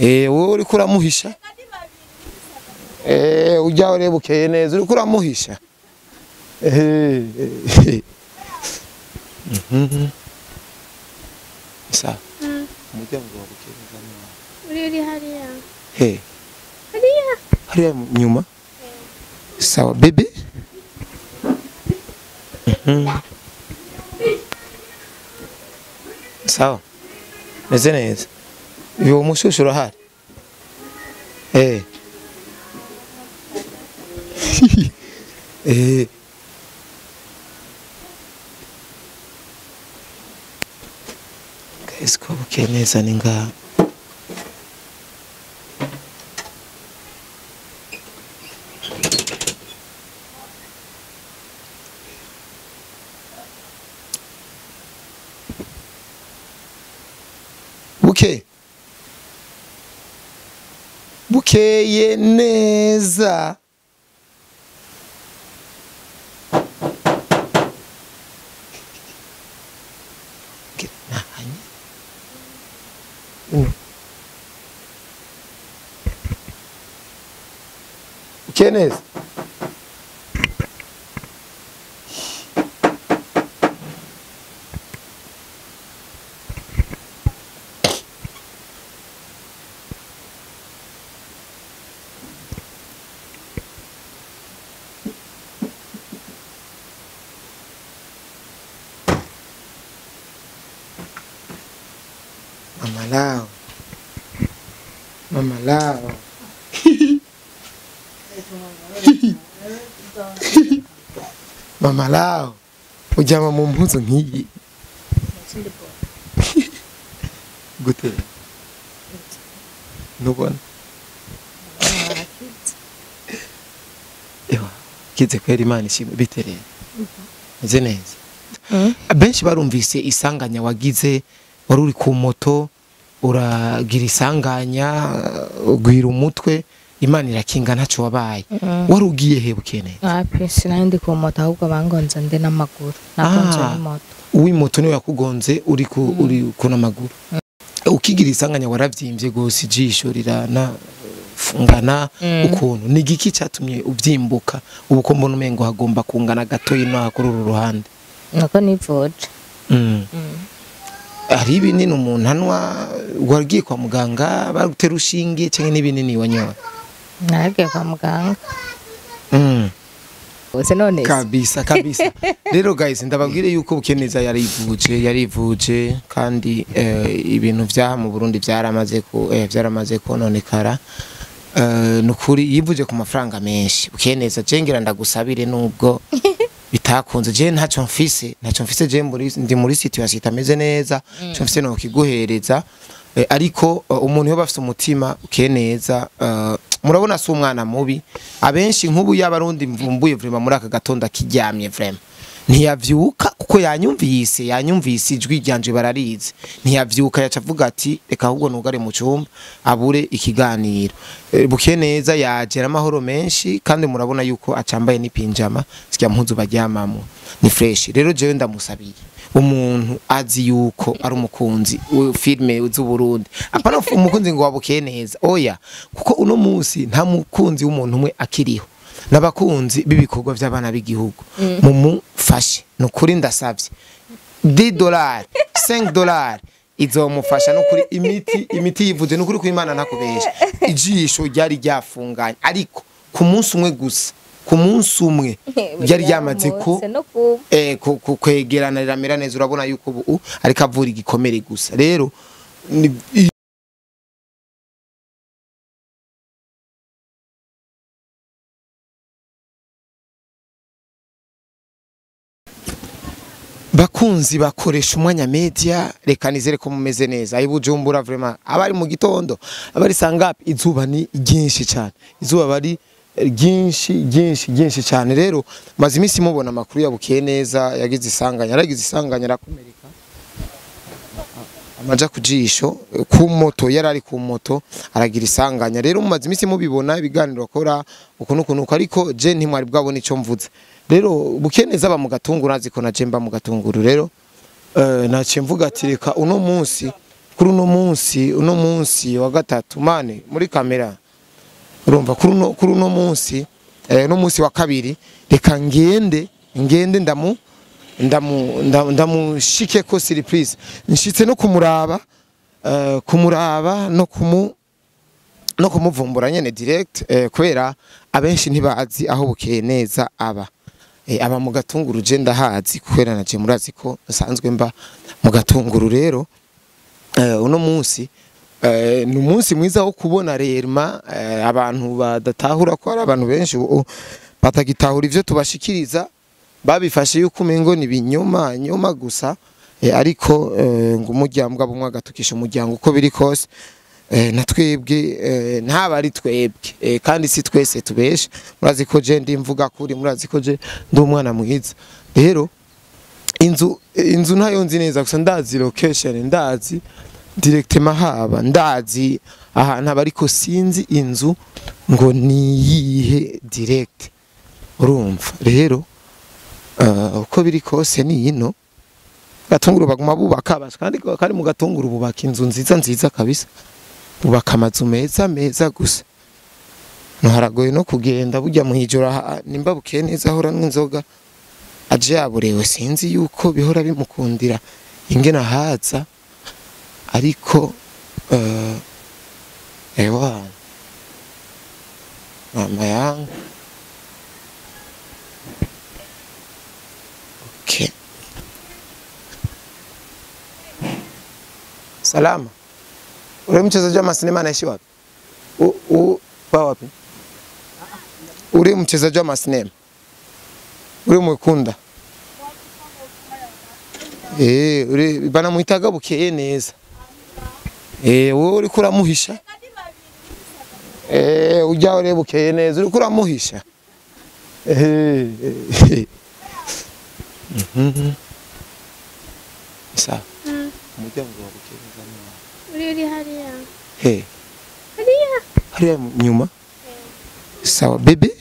wowe uriko uramuhisha ujya ureba bukeye neza uriko uramuhisha sawa umuryango wa bukeneza uri hariya hariya nyuma sawa bebe sawa meze neza uwo mushushu urahari guys ko bukeneza ni ngaha bukeye neza bukeye neza Mama lao Mama lao ujama mu mpuzo nk'iyi gute nubona kize kwera Imana ishimwe bitereye neze neza benshi barumvise isanganya wagize wari uri ku moto uragira isanganya ugwira umutwe Imana irakinga ntaco wabaye wari ugiye he bukene pesi nandi ku moto ahubwo bangonze nde n'amaguru nagonze n'imoto uw'imoto niwe yakugonze uri ku namaguru ukigira isanganya waravyimbye gose ijisho rirana fungana ukuntu ni giki cyatumye ubyimbuka ubu ko mbona umengo hagomba kungana gato ino hakuru ruhande nako nivoje ari ibinini umuntu anwa wagiye kwa muganga bagutera ushinge cyangwa n'ibinini wanyoye nagiye kwa muganga ose none kabisa rero guys ndababwire yuko bukeneza yarivuje kandi ibintu vya mu Burundi byaramaze kononekara nukuri yivuje ku mafaranga menshi bukeneza jengera ndagusabire nubwo bitakunze je ntacyo mfise je ndi muri situation itameze neza cyo mfise no kiguhereza ariko umuntu yo bafite umutima ukeneza murabona si umwana mubi abenshi nk'ubu y'abarundi mvumbuye vraiment muri aka gatonda kiryamye vraiment ntiyavyuka kuko yanyumvise ijwi ryanje bararize ntiyavyuka yacavuga ati reka ahubwo nugare mu cyumba abure ikiganiro bukeneza yagera amahoro menshi kandi murabona yuko acambaye n'ipinjama sikya mpuzu baryamamo ni fresh rero jewe ndamusabiye umuntu azi yuko ari umukunzi filme z'u Burundi apana umukunzi ngo wabukeneza oya kuko uno munsi nta mukunzi w'umuntu umwe akiriho nabakunzi bibikorwa by'abana b'igihugu mumufashe nukuri ndasavye $10 $5 izomufasha nukuri imiti yivuze nukuri ku Imana ntakubesha ijisho ryari ryafunganye ariko ku munsi umwe gusa ku munsi umwe ryari ryamaze ko kwegerana riramera neza urabona yuko ubu ariko avura igikomere gusa rero bakunzi bakoresha umwanya media reka nizere ko mumeze neza ibujumbura vraiment abari mu gitondo abari sangapi izuba ni ryinshi cyane izuba bari ryinshi cyane rero maze iminsi mubona amakuru ya Bukeneza yagize isanganya arakomereka amaja kujisho ku moto yarari ku moto aragira isanganya rero maze iminsi mubibona ibiganiro akora ukuntu ariko je ntimwari bwabona ico mvuze rero Bukeneza ba mu gatunguru aziko na jemba mu gatunguru rero nace mvuga ati reka uno munsi kuri uno munsi wa gatatu mane muri kamera urumva kuri uno munsi no munsi wa kabiri reka ngende ndamushike ko surprise nshitse no kumuraba no kumuvumbura nyene direct kwera abenshi ntibazi aho Bukeyeneza aba mu Gatunguru je ndahazi kwera naje murazi ko asanzwe mba mu Gatunguru rero uno munsi ni umunsi mwiza wo kubona rerma abantu badatahura ko ari abantu benshi batagitahura ivyo tubashikiriza babifashe yuko umengo ni binyoma gusa ariko ngo umuryango abumwe agatukisha umuryango uko biri kose na twebwe ntaba ari twebwe kandi si twese tubesha murazi ko je ndi mvuga kuri murazi ko je ndi umwana mwiza rero inzu ntayo nzi neza gusa ndazi location ndazi directement haba ndazi ahantu abariko sinzi inzu ngo niyihe direct urumva rero uko biri kose ni ino Gatunguru baguma bubaka kandi mu Gatunguru bubaka inzu nziza kabisa bubaka amazu meza gusa no haragoye no kugenda burya muhijora nimba Bukeyeneza ahora n'inzoga aje yaburewe sinzi yuko bihora bimukundira ingena haza ariko ewa mama yangu okay salama ule mchezaji wa sinema anaishi wapi wapi ule mchezaji wa sinema ule mwekunda ule banamuitaga Bukeyeneza wowe uri kuramuhisha ujya ure Bukeyeneza uri kuramuhisha sawa umuryango wa Bukeyeneza uri hariya hariya nyuma sawa bebe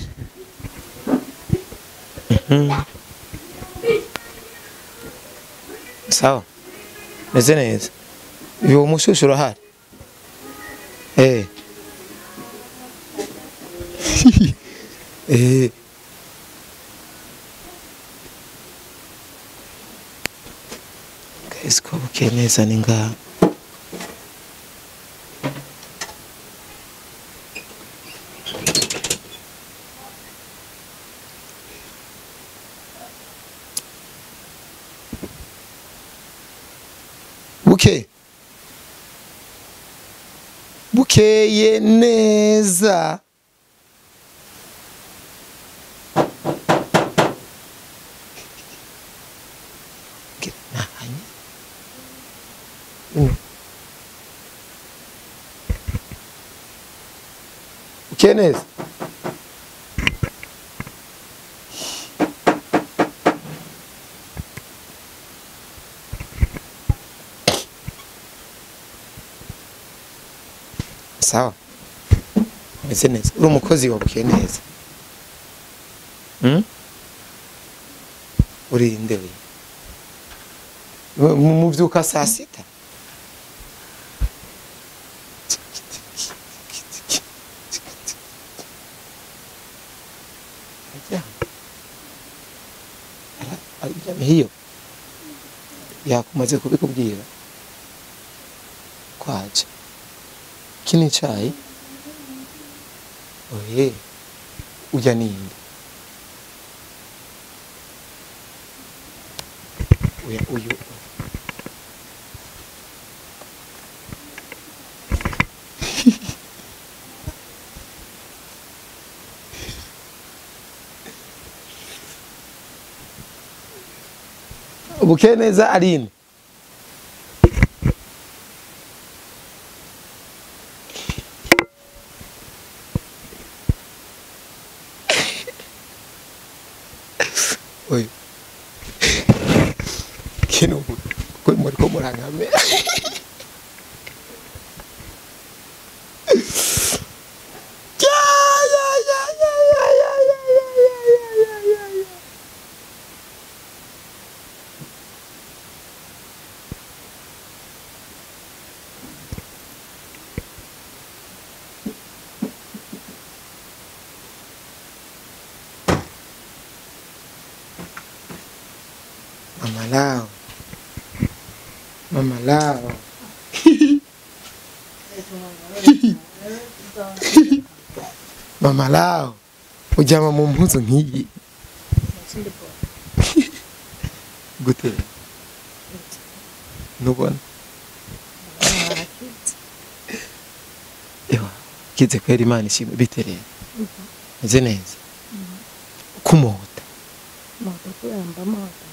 sawa meze neza uwo mushushu urahari guys ko Bukeyeneza ni ngaha Bukeyeneza Bukeyeneza sawa meze neza uri umukozi wa Bukeyeneza uri ndewe muvyuka saa sita hiyo yakumaze kubikubwira kwaje kini chai oye uja ninde uyu Bukeyeneza aline oye kino ko muri ko murangame Mama lao. Mama lao. Mama lao. Ujama mu mpuzu nk'iyi. Gute. Nubona. Ewa, kize kwera Imana ishimwe bitereye. Nze neza. Kumota. Moto kuyamba moto.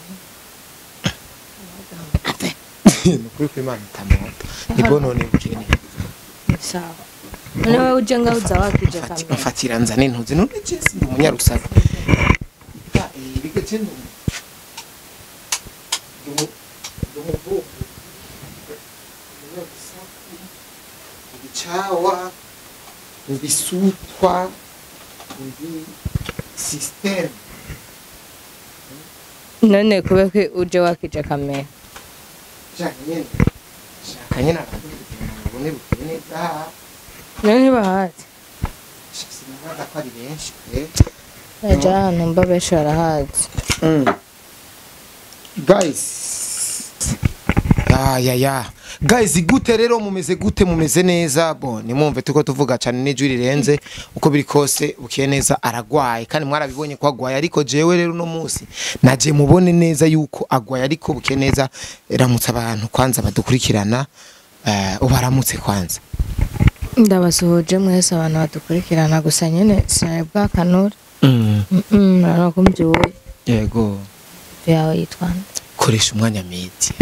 Nukuri ko Imana itamota. Nibono ne bukene. Sawa. None uje ngauza wakije kamera. Mfatira nzane ntuzi none cyese umunyarusaka. Bigacendo. Chawa mbisutwa ndi system None kubeke uje wakije kamera. Shakanyena abone bukeneza None bahati. sinabaga kwari benshi Eja numba beshara hazi. guys ya guys gute rero mumeze gute mumeze neza bon nimumve tuko tuvuga cyane n'ijwi rirenze uko biri kose Bukeyeneza aragwaye kandi mwarabibonye ko agwaye ariko jewe rero no munsi naje mubone neza yuko agwaye ariko Bukeyeneza ramutse abantu kwanza badukurikirana ubaramutse kwanza Ndabasuhuje mwese abantu badukurikirana gusa nyene sinabwa kanura. Narakumbyuye. Yego Yawe yitwanze. koresha umwanya media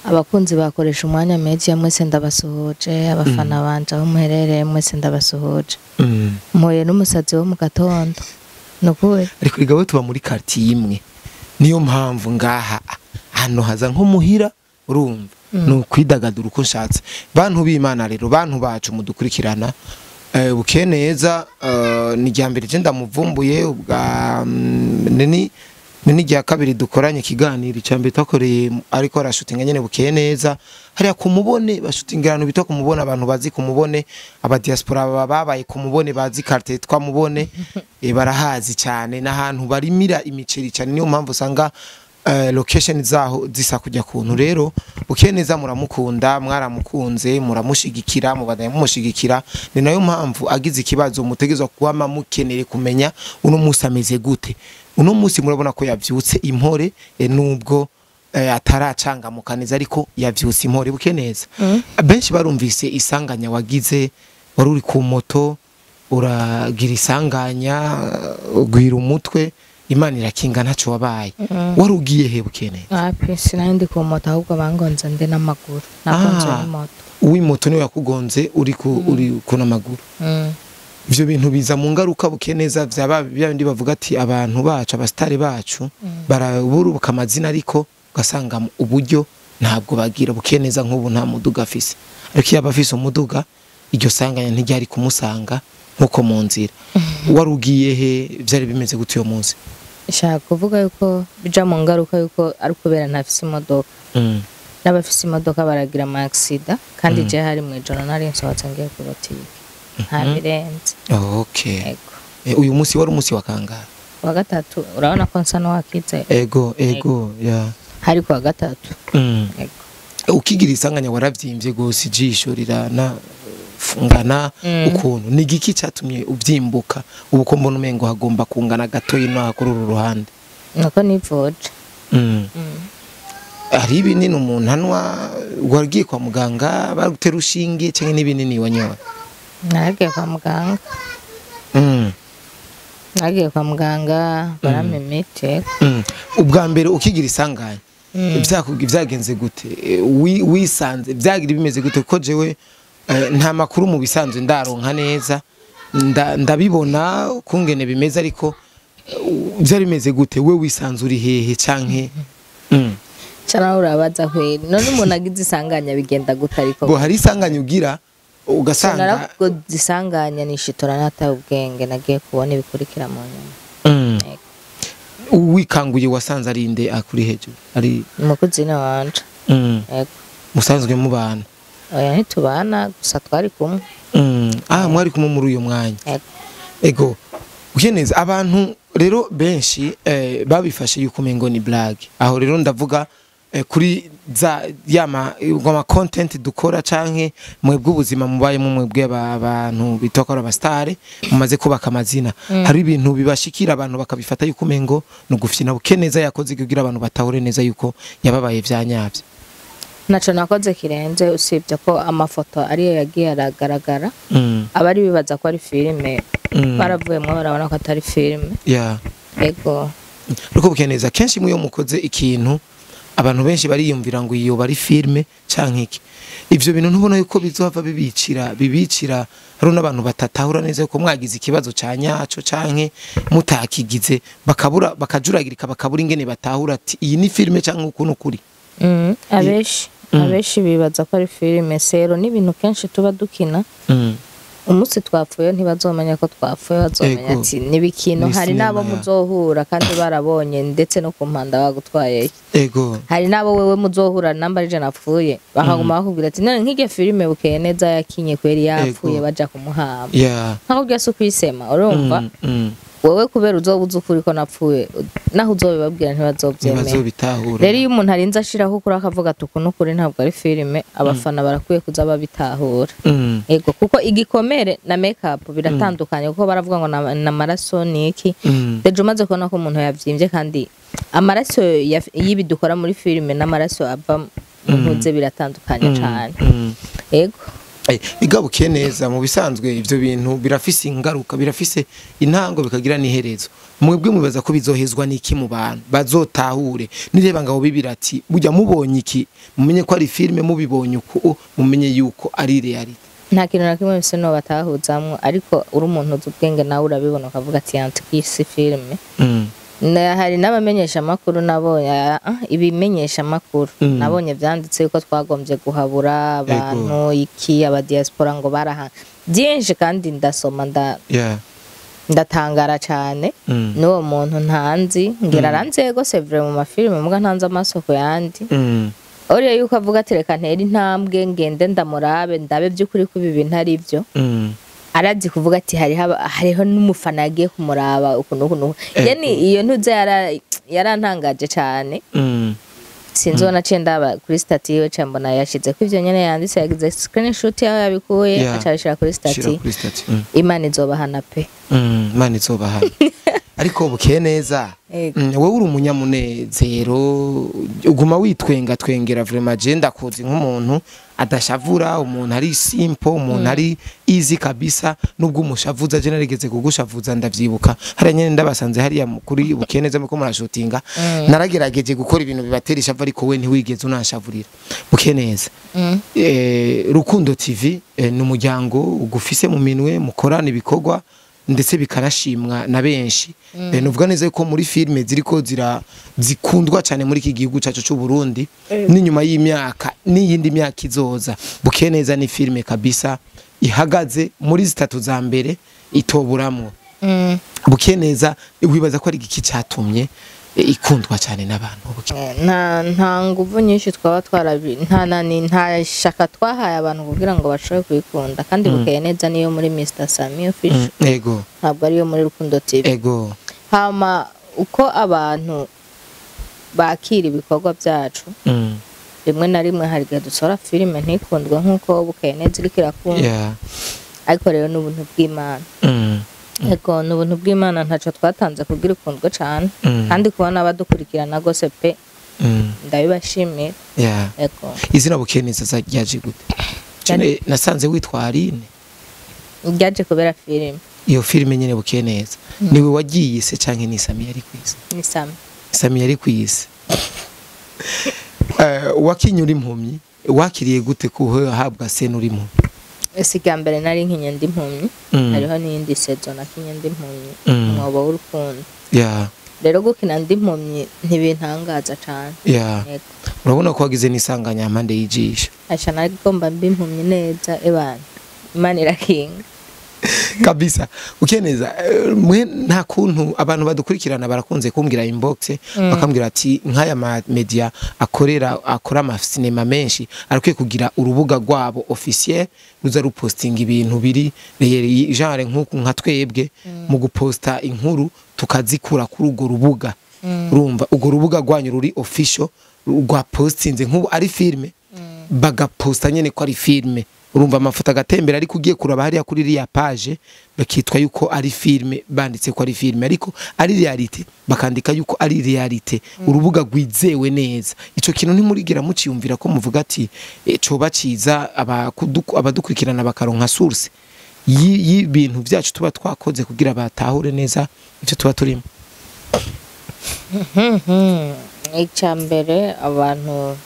Abakunzi bakoresha umwanya media mwese ndabasuhuje abafana banje aho muherereye mwese ndabasuhuje. Moye n'umusazi wo mu gatondo. Nukuri. ariko igabo tuba muri quartier imwe niyo mpamvu ngaha hano haza nko muhira urumva no kwidagadura uko nshatse bantu b'Imana rero bantu bacu mudukurikirana Bukeyeneza ni ryambere je ndamuvumbuye ubwa nini rya kabiri dukoranye kiganiro icambere takoreye ariko arashutinga nyene Bukeyeneza hariya kumubone bashutingirano bita kumubona abantu bazi kumubone aba diaspora babaye kumubone bazi carte twamubone barahazi cyane n'ahantu barimira imiceri cyane niyo mpamvu usanga location zaho zisa kujya kuntu rero Bukeyeneza muramukunda mwaramukunze muramushigikira mubadaye mumushigikira ni nayo mpamvu agize ikibazo mutegezwa kuba mukenere kumenya uno musi ameze gute uno musi murabona ko yavyutse impore nubwo ataracangamukaniza ariko yavyutse impore Bukeyeneza benshi barumvise isanganya wagize wari uri ku moto uragira isanganya ugwira umutwe Imana irakinga ntaco wabaye warugiye he Bukeyeneza Api sinandi ku moto ahubwo bangonze nde n'amaguru nakonje n'imoto uw'imoto niwe yakugonze uri ku n'amaguru ivyo bintu biza mu ngaruka Bukeyeneza vyaba byabindi bavuga ati abantu bacu abastari bacu baraburubuka amazina ariko ugasanga uburyo ntabwo bagira Bukeyeneza nk'ubu nta muduga afise ariko yaba afise umuduga iryo sanganya ntiryari kumusanga nkuko mu nzira warugiye he vyari bimeze gute uyo munsi Shaka kuvuga yuko bija mu ngaruka yuko ari kubera ntafise imodoka n'abafise imodoka baragira ama accident kandi je hari mu ijoro nari nsohotse ngiye ku botike nta birenze okay uyu munsi wari umunsi wa kangahe wa gatatu urabona ko nsa no wakize ego ya hari kwa gatatu ego ukigira isanganya waravyimbye gose ijisho rirana fungana ukuntu ni giki cyatumye ubyimbuka ubu ko mbona umengo hagomba kungana gato ino hakuru ruhande nako nivoje ari binini umuntu anwa wagiye kwa muganga baragutera ushinge cyangwa n'ibinini wanyoye nagiye kwa muganga nagiye kwa muganga baramemete ubwa mbere ukigira isanganya byagenze gute wisanze byagira bimeze gute ko jewe nta makuru mu bisanzwe ndaronka neza ndabibona kungene bimeze ariko byari bimeze gute we wisanze uri hehe canke cyana urabaza kweri none umuntu agize isanganya bigenda gute ariko bo hari isanganya ugira ugasanga narako disanganya nishitora nata ubwenge nagiye kubona ibikurikira mu nyuma wikanguye wasanze ari inde akuri hejuru ari umukuzina wanje yego musanzwe mubana oya ntitubana gusa twari kumwe mwari kumwe muri uyu mwanya ego Bukeneza abantu rero benshi babifashe yuko umengo ni blague aho rero ndavuga kuri za yama ngoma content dukora canke mwebwe ubuzima mubaye mu mwebwe abantu bitokora abastare mumaze kubaka amazina hari ibintu bibashikira abantu bakabifata yuko umengo no gufyina Bukeneza yakoze kugira abantu batahure neza yuko yababaye vyanyavye naco nakoze kirenze usibye ko amafoto ariyo yagiye aragaragara abari bibaza ko ari filime baravuyemo barabona ko atari filime ego ruko Bukeneza kenshi muyo mukoze ikintu abantu benshi bariyumvira ngo iyo bari filme canke iki ivyo bintu ntubona yuko bizohava bibicira hari n'abantu batatahura neza ko mwagize ikibazo canyaco canke mutakigize bakajuragirika bakabura ingene batahura ati iyi ni filme canke ukuntu kuri abeshi bibaza ko ari filime sero n'ibintu kenshi tuba dukina umunsi twapfuye ntibazomenya ko twapfuye bazomenya ati nibikino hari nabo muzohura kandi barabonye ndetse no kumpanda bagutwaye hari nabo wewe muzohura namba rije napfuye bakaguma bakubwira ati none nk'ige filime Bukeyeneza yakinye kweri yapfuye baja kumuhamba nkaho byase kwisema urumva wewe kubera uzobuza ukuri ko napfuye naho uzobibabwira ntibazobyemera rero iyo umuntu arinze ashiraho ukuri akavuga ati uku n'ukuri ntabwo ari filime abafana barakwiye kuza babitahura ego kuko igikomere na makeup biratandukanye kuko baravuga ngo na maraso niki deje umaze kubona ko umuntu yavyimbye kandi amaraso y'ibidukora muri filime n'amaraso ava mu ntuze biratandukanye cyane ego biga Bukeneza mu bisanzwe ivyo bintu birafise ingaruka birafise intango bikagira niherezo mwebwe mubaza ko bizohezwa niki mu bantu bazotahure nireba ngabo bibirati burya mubonye iki mumenye ko ari filime mubibonye uko mumenye yuko ari reality nta kintu na kimwe bise no batahuzamwe ariko uri umuntu uzubwenge nawe urabibona ukavuga ati yantukisi filime hari n'abamenyesha makuru nabonye ibimenyesha makuru nabonye byanditse yuko twagombye guhabura abantu iki aba diaspora ngo baraha byinshi kandi ndasoma ndatangara cyane n'uwo muntu ntanzi ngira aranze go c'est vrai mu mafilime muga ntanze amasoko yandi oriye yuko avuga ati reka ntera intambwe ngende ndamurabe ndabe by'ukuri ko ibi bintu ari byo arazi kuvuga ati hariho n'umufana yagiye kumuraba ukuntu yani iyo ntuze yarantangaje cyane sinzona cenda kuri stati yo cyambona yashize ko ivyo nyene yanditse yagize screenshot yaho yabikuye acabishira kuri stati Imana izobahana pe Imana izobahana ariko Bukeneza wowe uri umunyamunezero uguma witwenga twengera vraiment je ndakoze nk'umuntu adashavura umuntu ari simple umuntu ari easy kabisa nubwo umushavuza je narigeze kugushavuza ndavyibuka hari nyene ndabasanze hari kuri Bukeneza muko murashutinga naragerageje gukora ibintu bibatera ishavu ariko we ntiwigeze unanshavurira Bukeneza Rukundo TV n'umuryango ugufise mu minwe mukorana ibikorwa ndetse bikarashimwa na benshi nuvuga neza ko muri filme ziriko zikundwa cyane muri iki gihugu cyacu cy'u Burundi n'inyuma y'imyaka n'iyindi myaka izoza Bukeneza ni filme kabisa ihagaze muri zitatu za mbere itoburamwo Bukeneza wibaza ko ari iki cyatumye ikundwa cyane n'abantu nta nguvu nyinshi twaba nta shaka twahaye abantu kugira ngo bashobore kubikunda kandi Bukeyeneza niyo muri Mr Sami official ego ntabwo ariyo muri Rukundo TV ego hama uko abantu bakira ibikorwa byacu rimwe na rimwe hari gihe dusora filime ntikundwe nk'uko Bukeyeneza iriko irakunda ariko rero n'ubuntu bw'Imana ego n'ubuntu bw'Imana ntaco twatanze kugira ikundwe cyane kandi kubona abadukurikirana gose pe ndabibashimira ego izina Bukeneza ryaje gute cyane nasanze witwa Aline ryaje kubera filime iyo filime nyene Bukeneza niwe wagiye se canke ni Sami yari kwisi ni Sami yari kwisi wakinyura impumyi wakiriye gute kuhabwa se nuri impumyi Siga mbere nari nkinye ndi impumyi hariho n'indi sezo nakinye ndi impumyi umwobo w'urukundo rero gukina ndi impumyi ntibintangaza cyane urabona ko wagize n'isanganya amande y'ijisho acha nagomba mbi impumyi neza ebana Imana irakinga kabisa ukeneza mwe nta kuntu abantu badukurikirana barakunze kumbwira inbox bakambwira ati nk'aya ma media akora ama cinema menshi arakwiye kugira urubuga rwabo officiel ruza rupostinga ibintu biri genre nka twebwe mu guposta inkuru tukazikura kuri urwo rubuga urumva urwo rubuga rwanyu ruri official rwa postinze nk'ubu ari filme bagaposta nyene ko ari filme urumva amafoto agatembera ariko ugiye kuraba hariya kuri iriya page bakitwa yuko ari filme banditse ko ari filme ariko ari realite bakandika yuko ari realite urubuga rwizewe neza ico kintu ntimurigira muciyumvira ko muvuga ati coba ciza abadukurikirana bakaronka source y'ibintu byacu tuba twakoze kugira batahure neza icyo tuba turimo. Icyambere abantu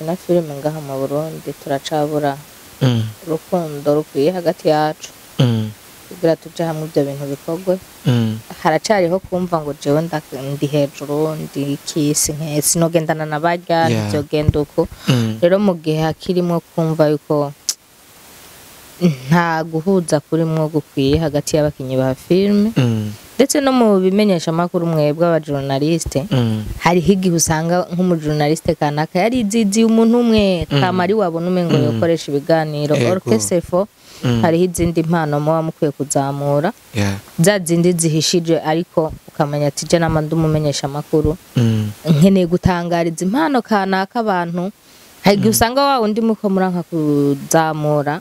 na filime ngaha mu Burundi turacabura urukundo rukwiye hagati yacu kugira tuje hamwe ibyo bintu bikorwe haracariho kumva ngo jewe ndi hejuru ndi kisi nk'esi no gendana nabarya byo genda uko rero mu gihe hakirimo kumva yuko nta guhuza kurimwo gukwiye hagati y'abakinyi ba filime ndetse no mu bimenyesha makuru mwebwe abajournaliste hari higi usanga nk'umujournaliste kanaka yari izizi umuntu umwe kamari wabona umengo yokoresha ibiganiro orchestre hari izindi mpano muba mukwiye kuzamura za zindi zihishije ariko ukamenya ati je namandi umumenyesha makuru nkeneye gutangariza impano kanaka abantu hagi usanga wa undi muko muranka kuzamura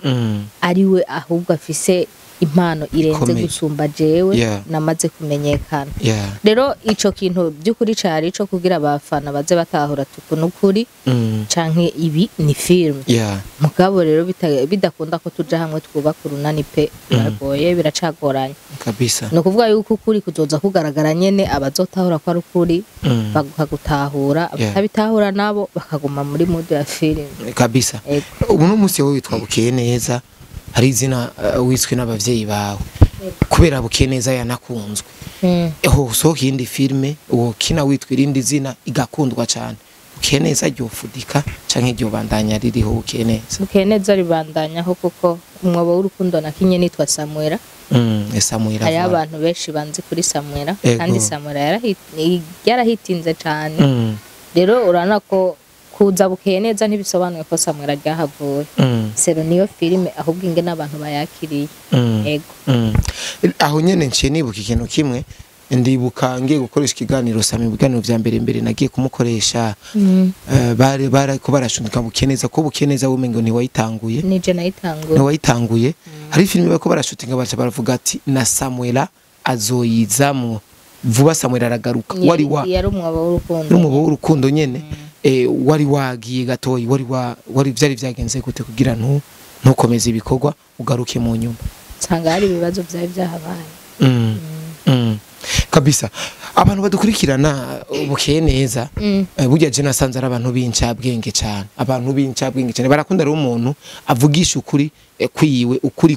ariwe ahubwo afise impano irenze gusumba jewe namaze kumenyekana rero ico kintu by'ukuri cari ico kugira abafana baze batahura tukunukuri canke ibi ni film mugabo rero bidakunda ko tuja hamwe twubaka urunani pe biragoye biracagoranye kabisa no kuvuga yuko ukuri kuzoza kugaragara nyene abazotahura ko ari ukuri bakagutahura abatabitahura nabo bakaguma muri mode ya film kabisa ubu no musi witwa Bukeyeneza hari izina wiswe n'abavyeyi bawe kubera Bukeyeneza yanakunzwe eho sohoka indi filme uwo kina witwa irindi zina igakundwa cyane Bukeyeneza ryofudika canke ryo bandanya ririho Bukeyeneza ribandanyaho kuko umwobo w'urukundo nakinye nitwa Samuela Samuela hari abantu benshi banzi kuri Samuela kandi Samuela yarahitinze cyane rero urana ko kuza Bukeyeneza ntibisobanuye ko Samuela ryahavuye sero niyo filime ahubwo inge n'abantu bayakiriye ego aho nyene nce nibuka ikintu kimwe ndibuka ngiye gukoresha ikiganiro Sami ibiganiro vya mbere nagiye kumukoresha bare ko barashundika Bukeyeneza ko Bukeyeneza wumengo ni wayitanguye nije nayitanguye hari filime bako barashutinga baca baravuga ati na Samuela azoyizamo vuba Samuela aragaruka yari umwobo w'urukundo nyene wari wagiye gatoyi wari byari byagenze gute kugira ntukomeze ibikorwa ugaruke mu nyuma nsanga hari ibibazo byari byahabaye kabisa abantu badukurikirana Bukeyeneza burya je nasanze ari abantu b'incabwenge cyane barakunda rero umuntu avugisha ukuri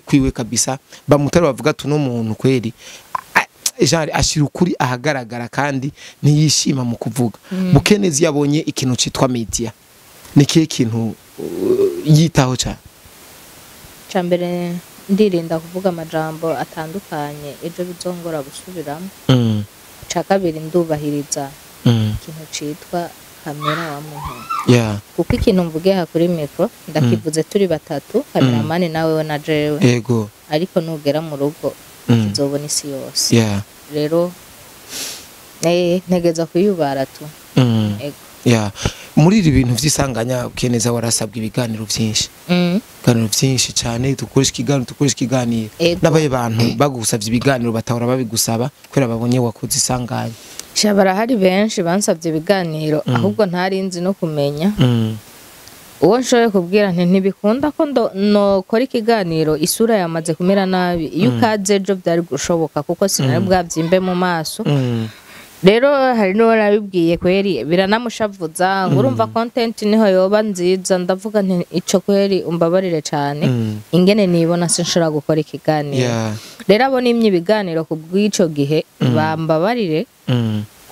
kwiwe kabisa bamutari bavuga tuno muntu kweri jari ashira ukuri ahagaragara kandi niyishima mu kuvuga Bukeyeneza yabonye ikintu citwa media nikiye kintu yitaho cyambere ndirinda kuvuga amajambo atandukanye ejo bizongora gusubiramo ca kabiri ndubahiriza ikintu citwa kamera wa muntu kuko ikintu mvuge hakuri micro ndakivuze turi batatu kameramani nawe na jewe yego ariko nugera mu rugo kizobona isi yose rero ntegeza kuyubara tu muri ibi bintu vy'isanganya Bukeyeneza warasabwa ibiganiro byinshi cyane dukoresha ikiganiro n'abaye bantu bagusavye ibiganiro batahora babigusaba kwera babonye wakoze isanganya shabara hari benshi bansavye ibiganiro ahubwo ntarinzi no kumenya uwo nshoboye kubwira ntibikunda ko nokora ikiganiro isura yamaze kumera nabi iyo ukaze ejo byari gushoboka kuko sinari bwabyimbe mu maso rero hari no nabibwiye kweri biranamushavuza ngurumva content niho yoba nziza ndavuga nti ico kweri umbabarire cyane ingene nibona sinshobora gukora ikiganiro rero abo nimye ibiganiro kubw'ico gihe bambabarire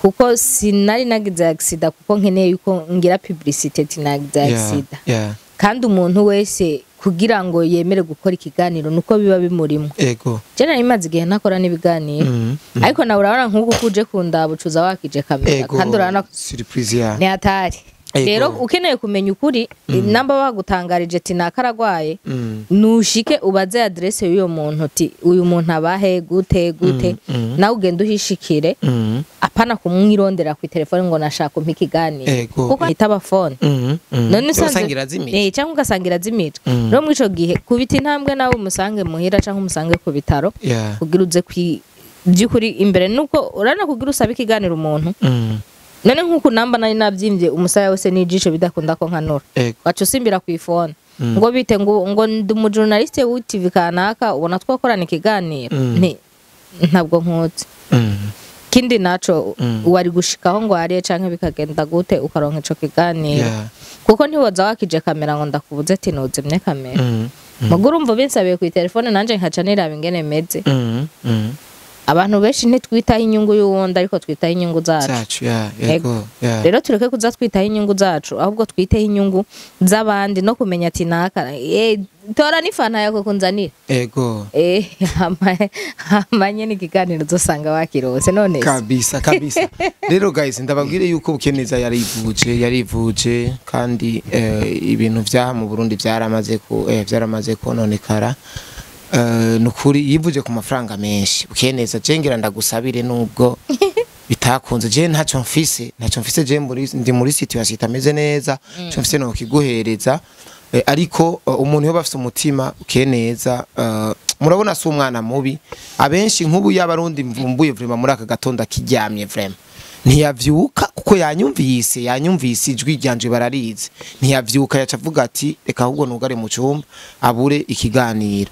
kuko sinari nagize accident kuko nkeneye yuko ngira publicité tinagize accident kandi umuntu wese kugira ngo yemere gukora ikiganiro nuko biba bimurimo ego je nari maze igihe nakora n'ibiganiro ariko nawe urabona nk'uko kuje kundabucuza wakije kamera kandi urabona surprise ya ni atari rero ukeneye kumenya ukuri namba bagutangarije ati nakaragwaye nushike ubaze adresse y'uyo muntu ati uyu muntu abahe gute nawe ugenda uhishikire apana kumwirondera ku telefone ngo nashaka umpa ikiganiro kuko hitaba phone none usangira zimije cyangwa ugasangira zimije rero mu ico gihe kubita intambwe nawe umusange muhira cyangwa umusange ku bitaro kugira uze byukuri imbere nuko urana kugira usabe ikiganiro umuntu none nkuko namba nari nabyimbye umusaya wese n'ijisho bidakunda ko nkanura wacu simbira ku iphone ngo bite ngo ndi mu journaliste wa TV kanaka ubona twakorana ikiganiro ntabwo nkutse kindi naco wari gushikaho ngo ariye canke bikagenda gute ukaronka ico kiganiro kuko ntiwoza wakije kamera ngo ndakubuze ati nuzimye kamera muguru umva binsabiye ku telefone nanje nkaca niraba ingene meze abantu benshi ntitwitaho inyungu y'uwundi ariko twitaho inyungu zacu rero tureke kuza twitaho inyungu zacu ahubwo twiteho inyungu z'abandi no kumenya ati naka tora n'ifanta yako kunzanira hamanye n'ikiganiro uzosanga wakirose none kabisa rero guys ndababwire yuko Bukeneza yarivuje kandi ibintu vya mu Burundi byaramaze kononekara nukuri yivuje ku mafaranga menshi Bukeneza jengera ndagusabire nubwo bitakunze je ntacyo mfise je ndi muri situation itameze neza cyo mfise no kiguhereza ariko umuntu yo bafite umutima Bukeneza murabona si umwana mubi abenshi nk'ubu y'abarundi mvumbuye vraiment muri aka gatonda kiryamye vraiment ntiyavyuka kuko yanyumvise ijwi ryanje bararize ntiyavyuka yacavuga ati reka ahubwo nugare mu cyumba abure ikiganiro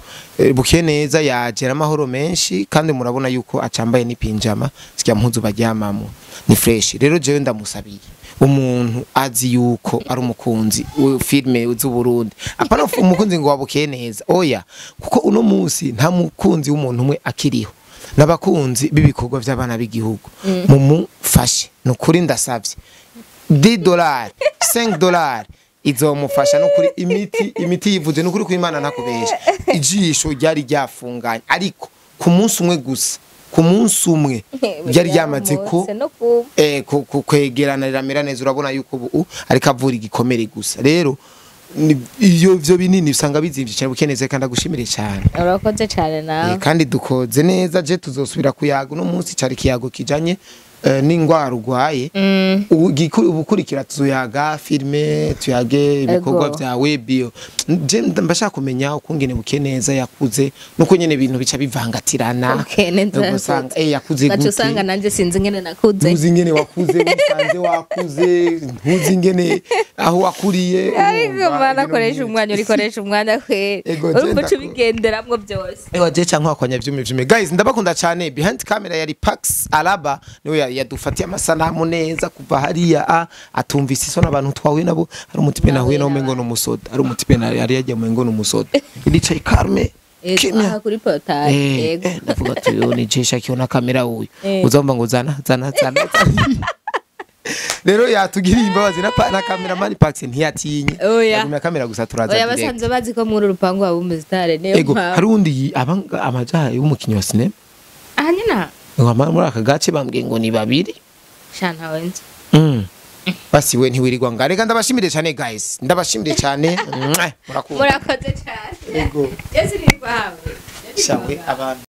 Bukeneza yagera amahoro menshi kandi murabona yuko acambaye n'ipinjama sikya mpuzu baryamamo ni fresh rero jewe ndamusabiye umuntu azi yuko ari umukunzi filme z'u Burundi apana umukunzi ngo wa Bukeneza oya kuko uno munsi nta mukunzi w'umuntu umwe akiriho nabakunzi bibikorwa by'abana b'igihugu mumufashe nukuri ndasavye $10 $5 izomufasha nukuri imiti yivuze nukuri ku Imana ntakubesha ijisho ryari ryafunganye ariko ku munsi umwe gusa ryari ryamaze ko kwegerana riramera neza urabona yuko ubu ariko avura igikomere gusa rero iyo binini usanga bizimvye cyane Bukeneza kandi agushimire cyane urakoze cyane nawe kandi dukoze neza je tuzosubira kuyaga no munsi cyari kiyago kijanye n'ingwara urwaye ubukurikira tuyaga filme tuyage ibikorwa bya webio je mbashaka kumenya ukungene Bukeneza yakuze nuko nyene ibintu bica bivangatirana usanga yakuze gute usanga nanje sinzi ngene nakuze uzi ngene wakuze usanze wakuze ntuzi ngene aho wakuriye ariko barakoresha umwanya urikoresha umwanya kwe urumva cyo bigenderamwo byose je canka kwanya vyume guys ndabakunda cyane behind camera yari Pax Alaba niwe yadufatiye amasanamu neza kuva hariya atumvise isona abantu twahuye nabo ari umutipe nahuye no mengo no musoda ari umutipe yari yagiye mu mengo no musoda iricaye Carme kimya kuri portail yego ndavuga ati yo ni jesha kiona kamera uyu uzomba ngo zana rero yatugiriye imbabazi na cameraman Pax ntiyatinye agumya kamera gusa turaza oya basanze bazi ko muri rupangu abumbe stare niyo hari undi amajaha y'umukinyi wa cinema ahanyina muri aka gace bambwiye ngo ni babiri shana wenze basi we ntiwirirwa ngarega ndabashimire cyane guys ndabashimire cyane murakoze cyane yego yesi ni kwawe shawe abantu